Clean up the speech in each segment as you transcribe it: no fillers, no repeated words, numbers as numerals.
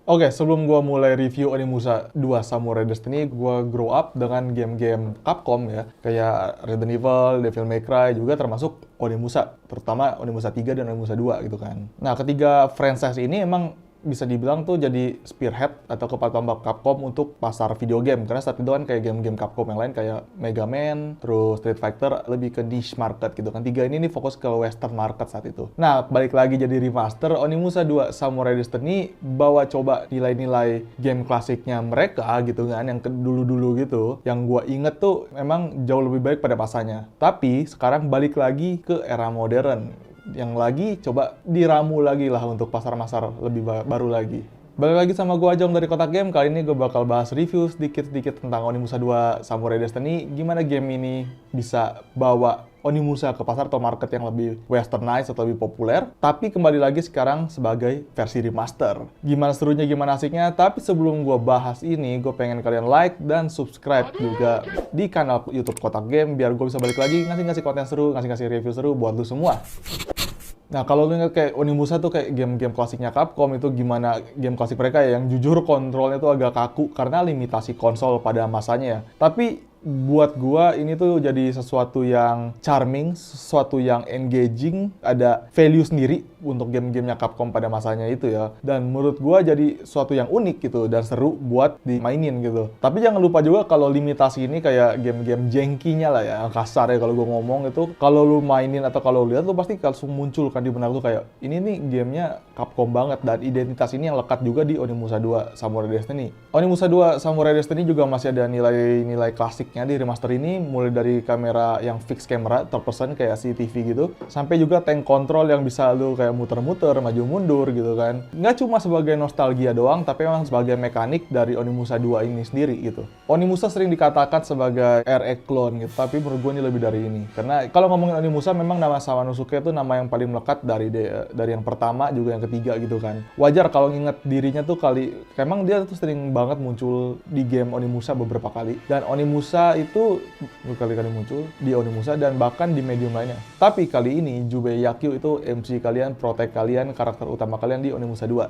Oke, sebelum gua mulai review Onimusha 2 Samurai Destiny, gua grow up dengan game-game Capcom ya, kayak Resident Evil, Devil May Cry, juga termasuk Onimusha, terutama Onimusha 3 dan Onimusha 2 gitu kan. Nah, ketiga franchise ini emang bisa dibilang tuh jadi spearhead atau kepala tombak Capcom untuk pasar video game. Karena saat itu kan kayak game-game Capcom yang lain kayak Mega Man, terus Street Fighter lebih ke niche market gitu kan. Tiga ini nih fokus ke western market saat itu. Nah, balik lagi jadi remaster, Onimusha 2 Samurai Destiny bawa coba nilai-nilai game klasiknya mereka gitu kan, yang dulu-dulu gitu. Yang gua inget tuh memang jauh lebih baik pada masanya. Tapi sekarang balik lagi ke era modern yang lagi coba diramu lagi lah untuk pasar-pasar lebih baru lagi. Balik lagi sama gue Ajong dari Kotak Game. Kali ini gue bakal bahas review sedikit-sedikit tentang Onimusha 2 Samurai Destiny. Gimana game ini bisa bawa Onimusha ke pasar atau market yang lebih westernized atau lebih populer. Tapi kembali lagi sekarang sebagai versi remaster. Gimana serunya, gimana asiknya. Tapi sebelum gue bahas ini, gue pengen kalian like dan subscribe juga di kanal YouTube Kotak Game. Biar gue bisa balik lagi ngasih-ngasih konten seru, ngasih-ngasih review seru buat lu semua. Nah, kalau lu ingat kayak Onimusha tuh kayak game-game klasiknya Capcom, itu gimana game klasik mereka ya, yang jujur kontrolnya tuh agak kaku karena limitasi konsol pada masanya ya. Tapi buat gua ini tuh jadi sesuatu yang charming, sesuatu yang engaging, ada value sendiri untuk game-gamenya Capcom pada masanya itu ya. Dan menurut gua jadi sesuatu yang unik gitu dan seru buat dimainin gitu. Tapi jangan lupa juga kalau limitasi ini kayak game-game jengkinya lah ya, kasar ya kalau gua ngomong itu. Kalau lu mainin atau kalau lu lihat lu pasti langsung muncul kan di benak lu kayak ini nih gamenya Capcom banget, dan identitas ini yang lekat juga di Onimusha 2 Samurai Destiny. Onimusha 2 Samurai Destiny juga masih ada nilai-nilai klasik di remaster ini, mulai dari kamera yang fix camera, third person kayak CCTV gitu, sampai juga tank control yang bisa lu kayak muter-muter, maju mundur gitu kan. Nggak cuma sebagai nostalgia doang, tapi memang sebagai mekanik dari Onimusha 2 ini sendiri gitu. Onimusha sering dikatakan sebagai RE clone gitu, tapi menurut gue ini lebih dari ini. Karena kalau ngomongin Onimusha, memang nama Samanosuke itu nama yang paling melekat dari yang pertama juga yang ketiga gitu kan. Wajar kalau nginget dirinya tuh emang dia tuh sering banget muncul di game Onimusha beberapa kali. Dan Onimusha itu berkali-kali muncul di Onimusha dan bahkan di medium lainnya. Tapi kali ini Jubei Yakyu itu MC kalian, protect kalian, karakter utama kalian di Onimusha 2.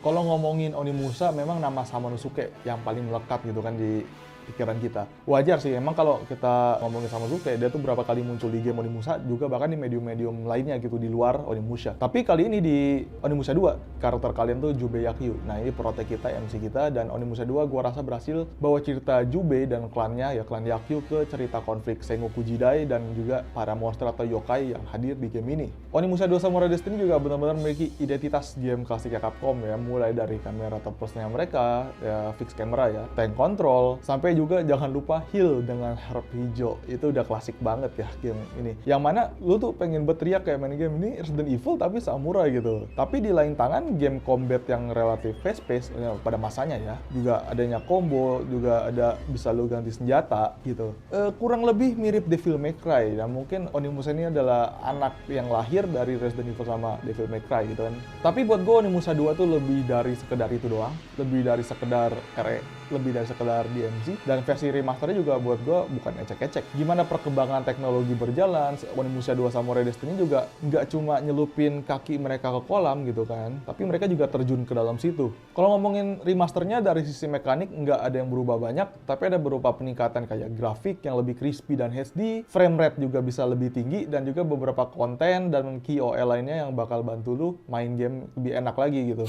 Kalau ngomongin Onimusha, memang nama Samanosuke yang paling melekat gitu kan di pikiran kita. Wajar sih, emang kalau kita ngomongin Samanosuke, dia tuh berapa kali muncul di game Onimusha, juga bahkan di medium-medium lainnya gitu di luar Onimusha. Tapi kali ini di Onimusha 2, karakter kalian tuh Jubei Yakyu. Nah, ini protect kita, MC kita, dan Onimusha 2 gua rasa berhasil bawa cerita Jubei dan klannya, ya klan Yakyu, ke cerita konflik Sengoku Jidai dan juga para monster atau yokai yang hadir di game ini. Onimusha 2 Samurai Destiny juga benar-benar memiliki identitas game klasiknya Capcom ya, mulai dari kamera third person mereka, ya fix camera ya, tank control, sampai juga jangan lupa heal dengan harp hijau. Itu udah klasik banget ya game ini. Yang mana lu tuh pengen berteriak kayak main game ini Resident Evil tapi samurai gitu. Tapi di lain tangan game combat yang relatif fast pace ya, pada masanya ya. Juga adanya combo, juga ada bisa lu ganti senjata gitu. Kurang lebih mirip Devil May Cry. Dan mungkin Onimusha ini adalah anak yang lahir dari Resident Evil sama Devil May Cry gitu kan. Tapi buat gue Onimusha 2 tuh lebih dari sekedar itu doang. Lebih dari sekedar RE, lebih dari sekedar DMC. Dan versi remasternya juga buat gue bukan ecek-ecek. Gimana perkembangan teknologi berjalan, Onimusha 2 Samurai Destiny juga nggak cuma nyelupin kaki mereka ke kolam gitu kan, tapi mereka juga terjun ke dalam situ. Kalau ngomongin remasternya dari sisi mekanik nggak ada yang berubah banyak, tapi ada berupa peningkatan kayak grafik yang lebih crispy dan HD, frame rate juga bisa lebih tinggi, dan juga beberapa konten dan KOL lainnya yang bakal bantu lu main game lebih enak lagi gitu.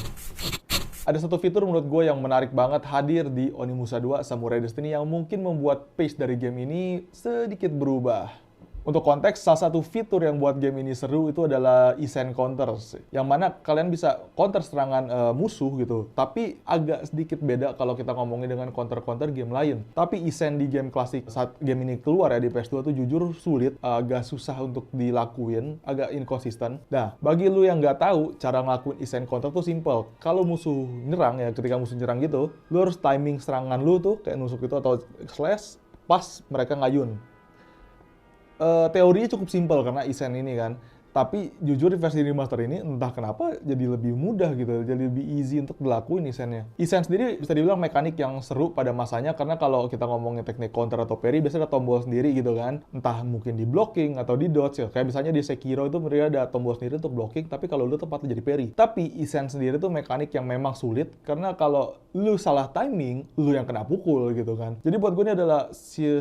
Ada satu fitur menurut gue yang menarik banget hadir di Onimusha 2 Samurai Destiny yang mungkin membuat pace dari game ini sedikit berubah. Untuk konteks, salah satu fitur yang buat game ini seru itu adalah Isen Counters, yang mana kalian bisa counter serangan musuh gitu. Tapi agak sedikit beda kalau kita ngomongin dengan counter-counter game lain. Tapi Isen di game klasik saat game ini keluar ya di PS2 tuh jujur sulit, agak susah untuk dilakuin, agak inkonsisten. Nah, bagi lu yang nggak tahu, cara ngelakuin Isen Counter tuh simple. Kalau musuh nyerang ya, ketika musuh nyerang gitu, lu harus timing serangan lu tuh kayak nusuk itu atau slash pas mereka ngayun. Teorinya cukup simpel karena Isen ini kan. Tapi jujur di versi remaster ini entah kenapa jadi lebih mudah gitu, jadi lebih easy untuk dilakuin Isen-nya. Isen sendiri bisa dibilang mekanik yang seru pada masanya, karena kalau kita ngomongin teknik counter atau parry biasanya ada tombol sendiri gitu kan. Entah mungkin di blocking atau di dodge ya. Kayak misalnya di Sekiro itu mereka ada tombol sendiri untuk blocking, tapi kalau lu tempatnya jadi parry. Tapi Isen sendiri tuh mekanik yang memang sulit, karena kalau lu salah timing, lu yang kena pukul gitu kan. Jadi buat gue ini adalah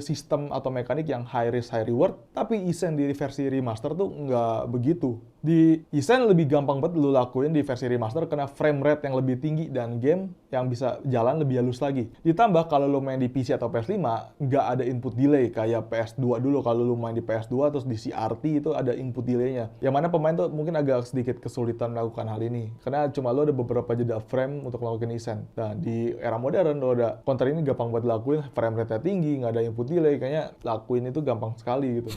sistem atau mekanik yang high risk high reward, tapi Isen di versi remaster tuh nggak begitu. Di Isen lebih gampang banget lu lakuin di versi remaster karena frame rate yang lebih tinggi dan game yang bisa jalan lebih halus lagi. Ditambah kalau lu main di PC atau PS5, nggak ada input delay kayak PS2 dulu. Kalau lu main di PS2 terus di CRT itu ada input delaynya. Yang mana pemain tuh mungkin agak sedikit kesulitan melakukan hal ini. Karena cuma lu ada beberapa jeda frame untuk melakukan Isen. Nah, di era modern lu ada counter ini gampang banget lakuin, frame rate-nya tinggi, nggak ada input delay, kayaknya lakuin itu gampang sekali gitu.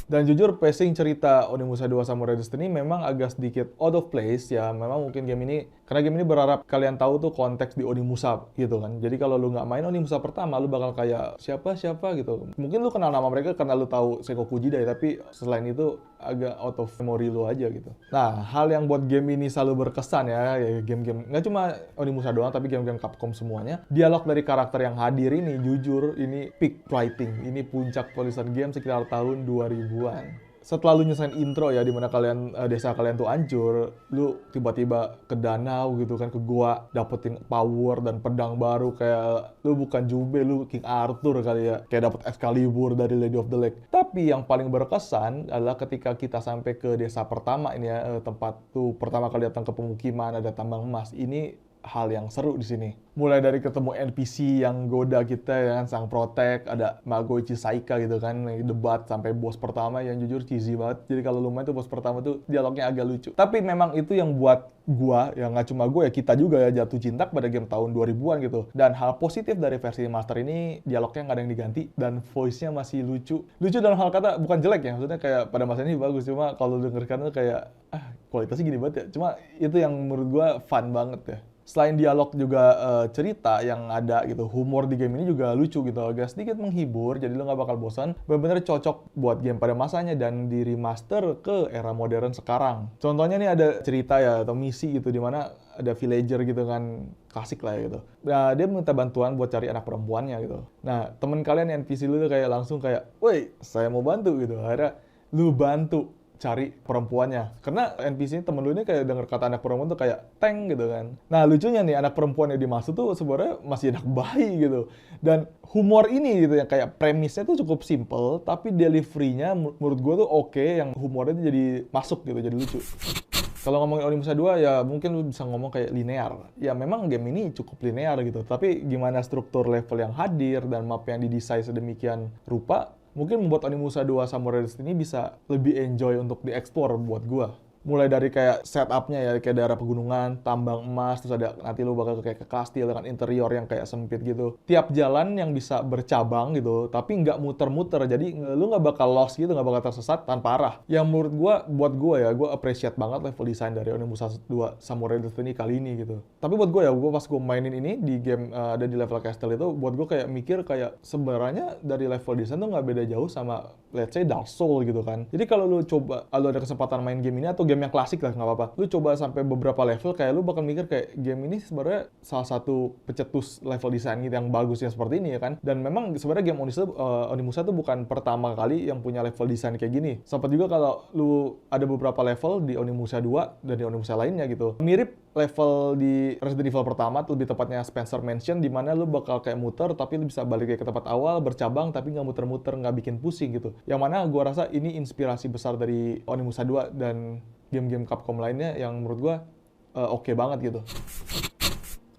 Dan jujur pacing cerita Onimusha 2 Samurai Destiny memang agak sedikit out of place ya. Memang mungkin game ini, karena game ini berharap kalian tahu tuh konteks di Onimusha gitu kan. Jadi kalau lu nggak main Onimusha pertama, lu bakal kayak siapa gitu. Mungkin lu kenal nama mereka karena lu tahu Seikoku Jidai, tapi selain itu agak out of memory lu aja gitu. Nah, hal yang buat game ini selalu berkesan ya game-game, nggak cuma Onimusha doang, tapi game-game Capcom semuanya. Dialog dari karakter yang hadir ini, jujur, ini peak writing. Ini puncak tulisan game sekitar tahun 2000-an. Setelah lu nyesain intro ya, dimana desa kalian tuh hancur, lu tiba-tiba ke danau gitu kan, ke gua, dapetin power dan pedang baru, kayak lu bukan Jube, lu King Arthur kali ya, kayak dapet Excalibur dari Lady of the Lake. Tapi yang paling berkesan adalah ketika kita sampai ke desa pertama ini ya, tempat tuh pertama kali datang ke pemukiman, ada tambang emas. Ini hal yang seru di sini. Mulai dari ketemu NPC yang goda kita ya kan, Sang Protect, ada Magoichi Saika gitu kan, debat sampai bos pertama yang jujur cheesy banget. Jadi kalau lu main tuh bos pertama tuh dialognya agak lucu. Tapi memang itu yang buat gua, ya nggak cuma gua ya, kita juga ya jatuh cinta pada game tahun 2000-an gitu. Dan hal positif dari versi master ini, dialognya nggak ada yang diganti dan voice-nya masih lucu. Lucu dalam hal kata, bukan jelek ya, maksudnya kayak pada masa ini bagus, cuma kalau dengarkan tuh kayak kualitasnya gini banget ya. Cuma itu yang menurut gua fun banget ya. Selain dialog juga cerita yang ada gitu, humor di game ini juga lucu gitu, agak sedikit menghibur, jadi lo nggak bakal bosan. Bener-bener cocok buat game pada masanya dan di remaster ke era modern sekarang. Contohnya nih ada cerita ya atau misi gitu, dimana ada villager gitu kan, klasik lah ya gitu. Nah, dia minta bantuan buat cari anak perempuannya gitu. Nah, temen kalian NPC lu tuh kayak langsung kayak, woi, saya mau bantu gitu. Akhirnya lu bantu cari perempuannya. Karena NPC temen lu ini kayak denger kata anak perempuan tuh kayak tank gitu kan. Nah, lucunya nih anak perempuan yang dimaksud tuh sebenarnya masih anak bayi gitu. Dan humor ini gitu ya, kayak premisnya tuh cukup simple, tapi delivery-nya menurut gue tuh oke, yang humornya tuh jadi masuk gitu, jadi lucu. Kalau ngomongin Onimusha 2 ya mungkin lu bisa ngomong kayak linear. Ya memang game ini cukup linear gitu. Tapi gimana struktur level yang hadir dan map yang didesain sedemikian rupa, mungkin membuat Onimusha 2 Samurai Destiny bisa lebih enjoy untuk dieksplor buat gua. Mulai dari kayak setup-nya ya, kayak daerah pegunungan, tambang emas, terus ada nanti lu bakal kayak ke kastil dengan interior yang kayak sempit gitu. Tiap jalan yang bisa bercabang gitu, tapi nggak muter-muter, jadi lu nggak bakal lost gitu, nggak bakal tersesat tanpa arah. Yang menurut gua, buat gua ya, gua appreciate banget level design dari Onimusha 2 Samurai Destiny kali ini gitu. Tapi buat gua ya, gua pas gua mainin ini di game ada di level castle itu, buat gua kayak mikir kayak sebenarnya dari level design tuh nggak beda jauh sama let's say Dark Souls gitu kan. Jadi kalau lu coba, kalau ada kesempatan main game ini atau game yang klasik lah, nggak apa-apa. Lu coba sampai beberapa level, kayak lu bakal mikir kayak game ini sebenarnya salah satu pecetus level design gitu yang bagus yang seperti ini ya kan. Dan memang sebenarnya game Onimusha tuh bukan pertama kali yang punya level design kayak gini. Sempat juga kalau lu ada beberapa level di Onimusha 2 dan di Onimusha lainnya gitu, mirip level di Resident Evil pertama, lebih tepatnya Spencer Mansion, di mana lu bakal kayak muter, tapi lu bisa balik ke tempat awal, bercabang, tapi nggak muter-muter, nggak bikin pusing gitu. Yang mana gua rasa ini inspirasi besar dari Onimusha 2 dan game-game Capcom lainnya yang menurut gua oke banget gitu.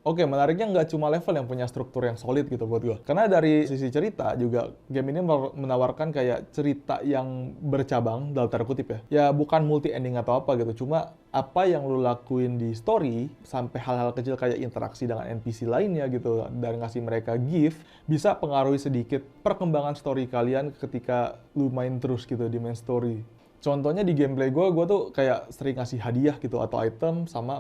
Oke, menariknya nggak cuma level yang punya struktur yang solid gitu buat gue. Karena dari sisi cerita juga, game ini menawarkan kayak cerita yang bercabang, dalam tanda kutip ya. Ya bukan multi-ending atau apa gitu, cuma apa yang lu lakuin di story, sampai hal-hal kecil kayak interaksi dengan NPC lainnya gitu, dan ngasih mereka gift, bisa pengaruhi sedikit perkembangan story kalian ketika lu main terus gitu di main story. Contohnya di gameplay gue tuh kayak sering ngasih hadiah gitu, atau item sama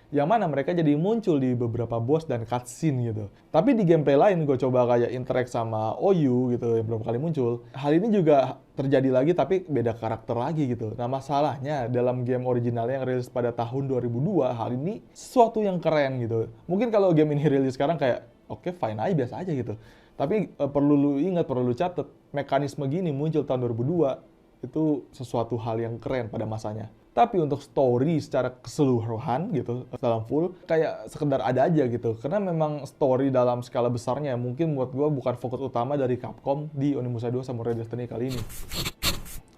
yang mana mereka jadi muncul di beberapa boss dan cutscene gitu. Tapi di gameplay lain gue coba kayak interact sama OU gitu yang beberapa kali muncul. Hal ini juga terjadi lagi tapi beda karakter lagi gitu. Nah masalahnya dalam game originalnya yang rilis pada tahun 2002, hal ini sesuatu yang keren gitu. Mungkin kalau game ini rilis sekarang kayak oke, fine aja, biasa aja gitu. Tapi perlu lu ingat, perlu lu catat, mekanisme gini muncul tahun 2002 itu sesuatu hal yang keren pada masanya. Tapi untuk story secara keseluruhan gitu, dalam full, kayak sekedar ada aja gitu. Karena memang story dalam skala besarnya mungkin buat gue bukan fokus utama dari Capcom di Onimusha 2 Samurai Destiny kali ini.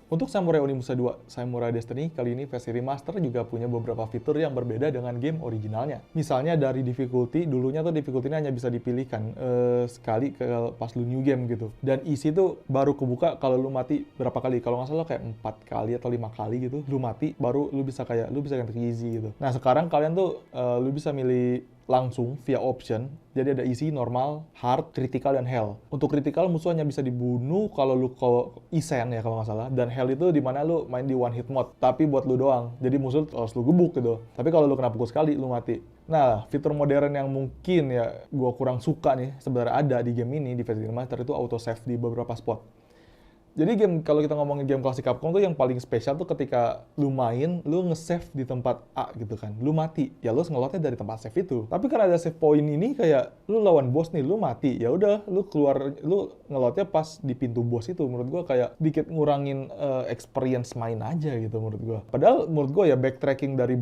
Untuk Samurai Onimusha 2 Samurai Destiny kali ini versi remaster juga punya beberapa fitur yang berbeda dengan game originalnya. Misalnya dari difficulty, dulunya tuh difficulty-nya hanya bisa dipilihkan sekali pas lu new game gitu. Dan isi tuh baru kebuka kalau lu mati berapa kali. Kalau nggak salah kayak 4 kali atau 5 kali gitu. Lu mati baru lu bisa ganti ke easy gitu. Nah sekarang kalian tuh lu bisa milih langsung via option. Jadi ada easy, normal, hard, critical, dan hell. Untuk critical musuh hanya bisa dibunuh kalau lu isen ya kalau nggak salah. Dan hell itu dimana lu main di one hit mode. Tapi buat lu doang. Jadi musuh harus lu gebuk gitu. Tapi kalau lu kena pukul sekali, lu mati. Nah, fitur modern yang mungkin ya gua kurang suka nih sebenarnya ada di game ini, di versi remaster itu auto save di beberapa spot. Jadi kalau kita ngomongin game klasik Capcom tuh yang paling spesial tuh ketika lu main, lu nge-save di tempat A gitu kan. Lu mati, ya lu ngelotnya dari tempat save itu. Tapi kan ada save point ini kayak lu lawan bos nih, lu mati. Ya udah, lu keluar, lu ngelotnya pas di pintu bos itu. Menurut gua kayak dikit ngurangin experience main aja gitu menurut gua. Padahal menurut gua ya backtracking dari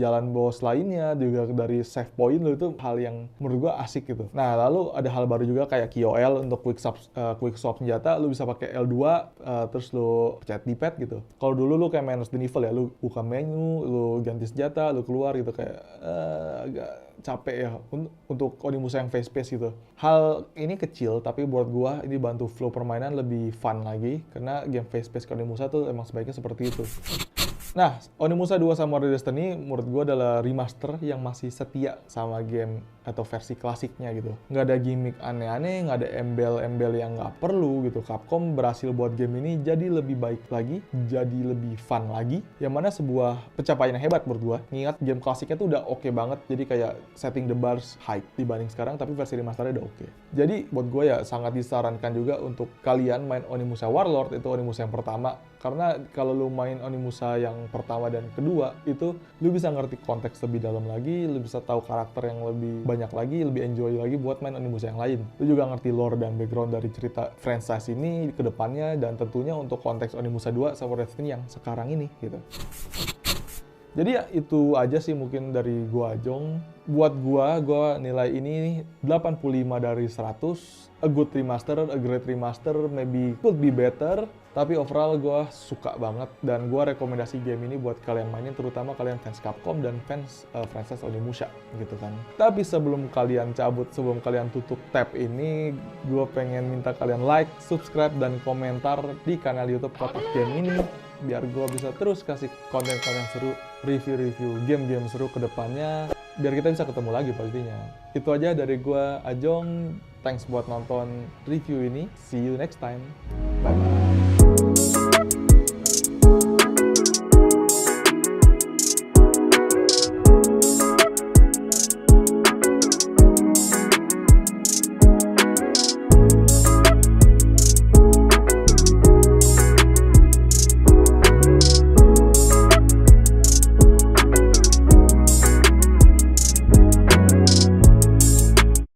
jalan bos lainnya, juga dari save point lu itu hal yang menurut gua asik gitu. Nah, lalu ada hal baru juga kayak KOL untuk quick swap senjata. Lu bisa pakai L2 terus lu pencet D-pad gitu. Kalau dulu lu kayak main Resident Evil ya, lu buka menu, lu ganti senjata, lu keluar gitu kayak agak capek ya untuk Onimusha yang fast-paced gitu. Hal ini kecil tapi buat gua ini bantu flow permainan lebih fun lagi karena game fast-paced Onimusha tuh emang sebaiknya seperti itu. Nah, Onimusha 2 Samurai Destiny menurut gue adalah remaster yang masih setia sama game atau versi klasiknya gitu. Nggak ada gimmick aneh-aneh, nggak ada embel-embel yang nggak perlu gitu. Capcom berhasil buat game ini jadi lebih baik lagi, jadi lebih fun lagi. Yang mana sebuah pencapaian yang hebat menurut gue. Ngingat game klasiknya tuh udah oke banget, jadi kayak setting the bars high dibanding sekarang, tapi versi remasternya udah oke. Jadi buat gue ya sangat disarankan juga untuk kalian main Onimusha Warlord, itu Onimusha yang pertama. Karena kalau lu main Onimusha yang pertama dan kedua, itu lu bisa ngerti konteks lebih dalam lagi, lu bisa tahu karakter yang lebih banyak lagi, lebih enjoy lagi buat main Onimusha yang lain. Lu juga ngerti lore dan background dari cerita franchise ini ke depannya, dan tentunya untuk konteks Onimusha 2 Samurai Destiny yang sekarang ini gitu. Jadi ya itu aja sih mungkin dari gua Ajong. Buat gua nilai ini 85 dari 100. A good remaster, a great remaster, maybe could be better. Tapi overall gua suka banget dan gua rekomendasi game ini buat kalian mainin, terutama kalian fans Capcom dan fans franchise Onimusha gitu kan. Tapi sebelum kalian cabut, sebelum kalian tutup tab ini, gua pengen minta kalian like, subscribe, dan komentar di kanal YouTube Kotak Game ini biar gua bisa terus kasih konten-konten seru, review-review game-game seru ke depannya, biar kita bisa ketemu lagi pastinya. Itu aja dari gua Ajong. Thanks buat nonton review ini. See you next time. Bye-bye.